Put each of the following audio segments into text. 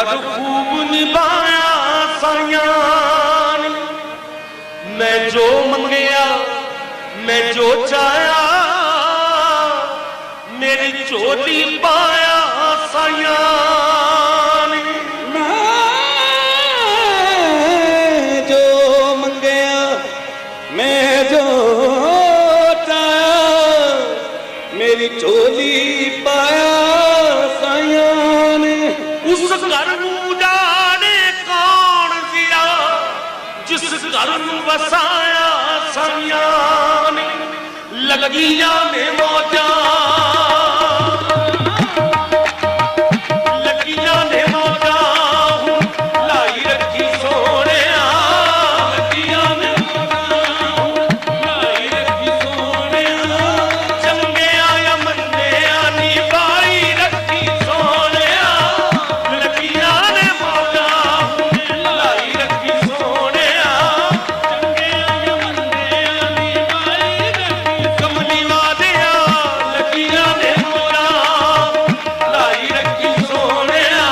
बड़ खूब निभाया साइयां ने, मैं जो मंगया मैं जो चाया, मेरी झोली पाया साइयां ने। मैं जो मंगया मैं जो चाया, मेरी झोली पाया साइयां ने। उस घर नूं जाने कौन दिया, जिस घर नूं वसाया साइयां ने। लगियां ने मौजां, लगियां ने मौजां लाई रखी सोहणिया, लगियां ने मौजां लाई रखी सोहणिया। चंगिया या मंदिया नी पाई रखी सोहणिया, लगियां ने मौजां लाई रखी सोहणिया। चंगिया या मंदिया नी पाई रखी, कमली वादिया लगियां ने मौजां लाई रखी सोहणिया।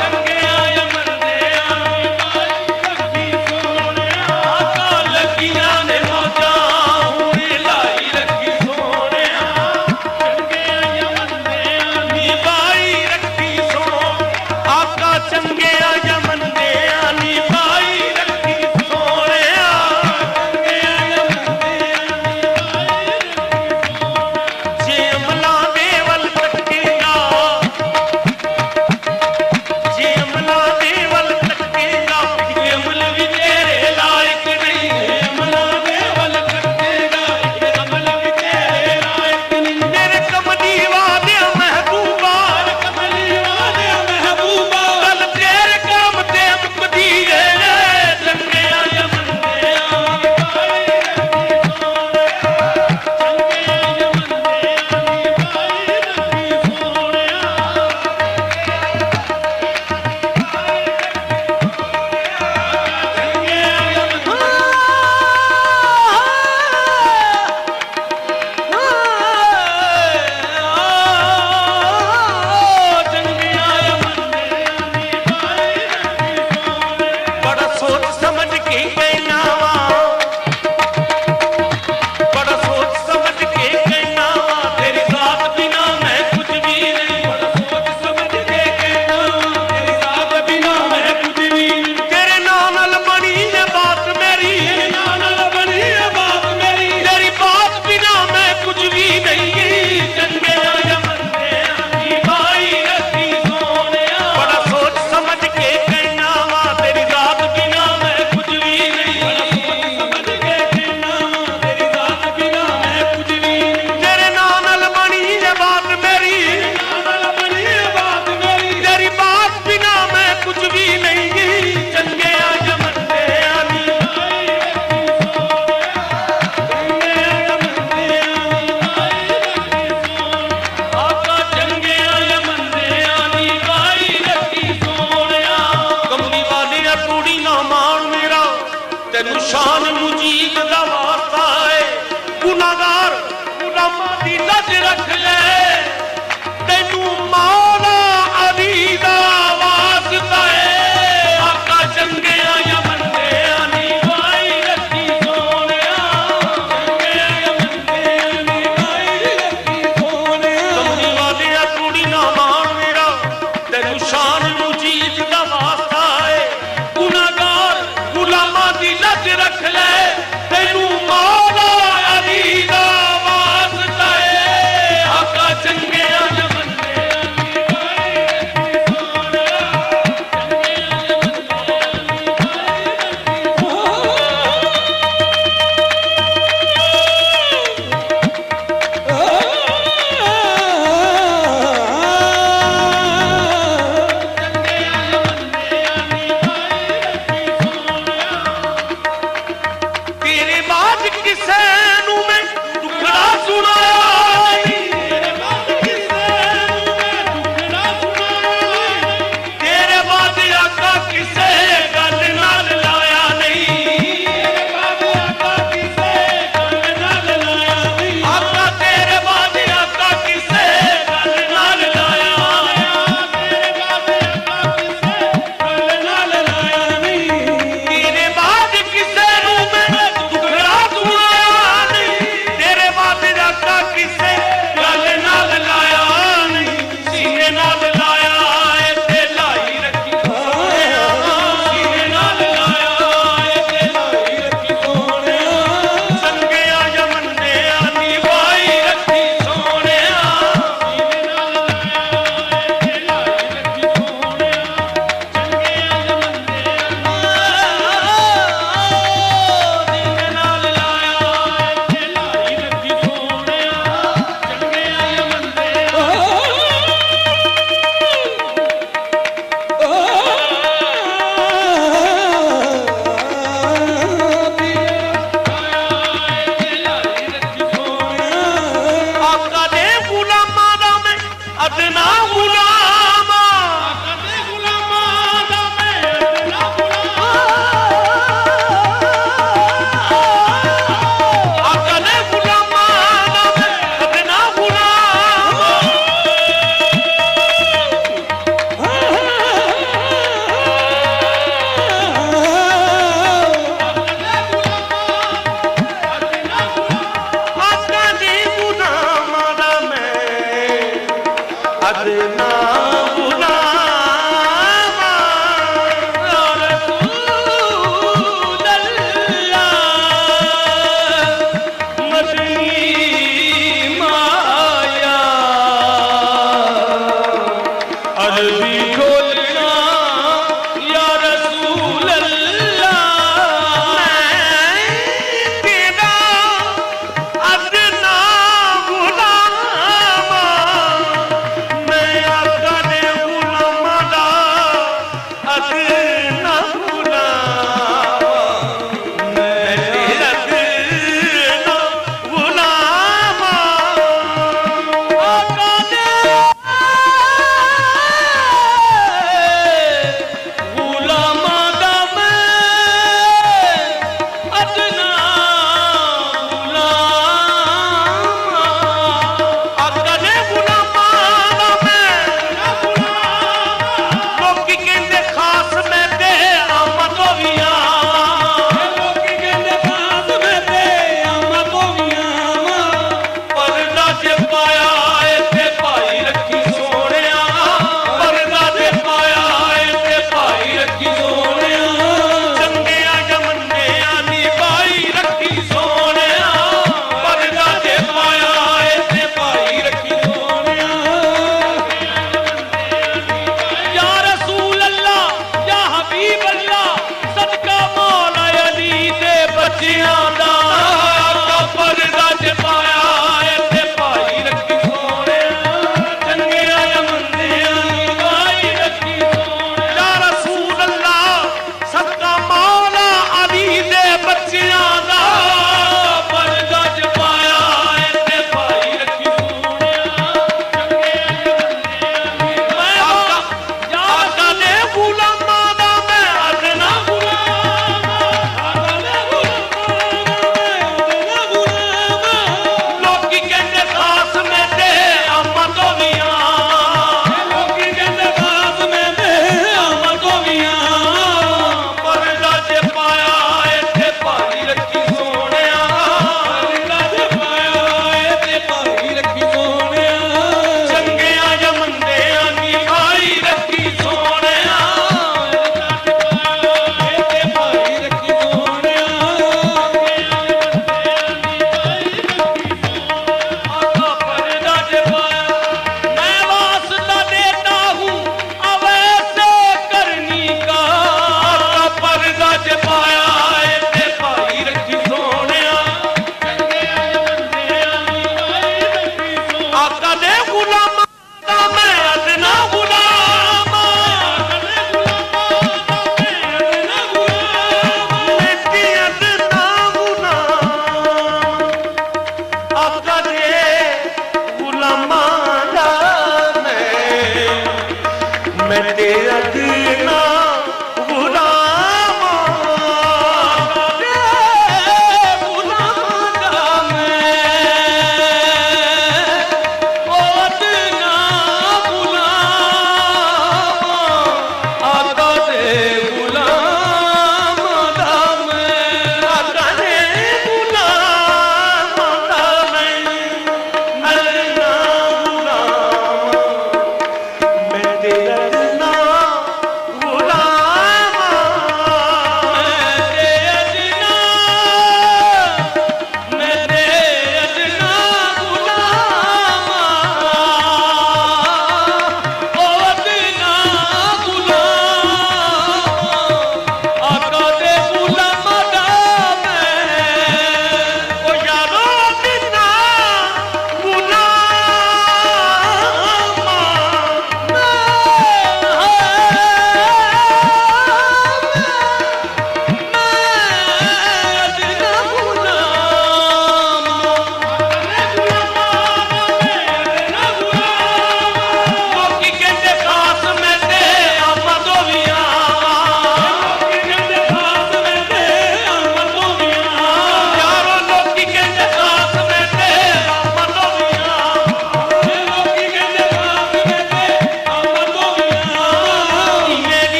चंगिया या मंदिया नी पाई रखी सोहणिया, लगियां ने मौजां लाई रखी सोहणिया। चंगिया या मंदिया नी पाई रखी सोहणिया, आका चंगिया या मंदिया नी पाई रखी सोहणिया। चंगिया या मंदिया नी पाई रखी सोहणिया। जे अमला दे वल तकेगा, जे अमला दे वल तकेगा, ये अमल भी तेरे लायक नहीं। अमला दे वल तकेगा, ये अमल भी तेरे लायक नहीं। मेरे कमली वादे महबूबा, कमली वादे महबूबा, कल तेरे काम ते मुकदी है। चंगिया या मंदिया नी पाई रखी सोहणिया, चंगिया या मंदिया नी पाई रखी सोहणिया। बड़ा सोच समझ के कहना वा, बड़ा सोच समझ के कहना वा, तेरी साथ बिना मैं कुछ भी नहीं। बड़ा सोच समझ के कहना वा, तेरी साथ बिना मैं कुछ भी नहीं। तेरे नाम नाल बनी है बात मेरी, तेरे नाम नाल बनी है बात मेरी, तेरी बात बिना मैं कुछ भी नहीं। चंगिया या मंदिया नी पाई रखी सोहणिया, बड़ा सोच समझ के कहना वा, तेरी जात बिना मैं कुछ भी नहीं। बड़ा सोच समझ के कहना वा, तेरी जात बिना मैं कुछ भी नहीं। तेरे नाम नाल बनी है बात मेरी, तेरे नाम नाल बनी है बात मेरी, तेरी बात बिना मैं कुछ भी नहीं। चंगिया या मंदिया नी पाई रखी सोहणिया, चंगिया या मंदिया नी पाई रखी सोहणिया। आका चंगिया या मंदिया नी पाई रखी सोहणिया। कमली वालिया तूड़ी ना मार मेरा, तेनू शान मुजीब दा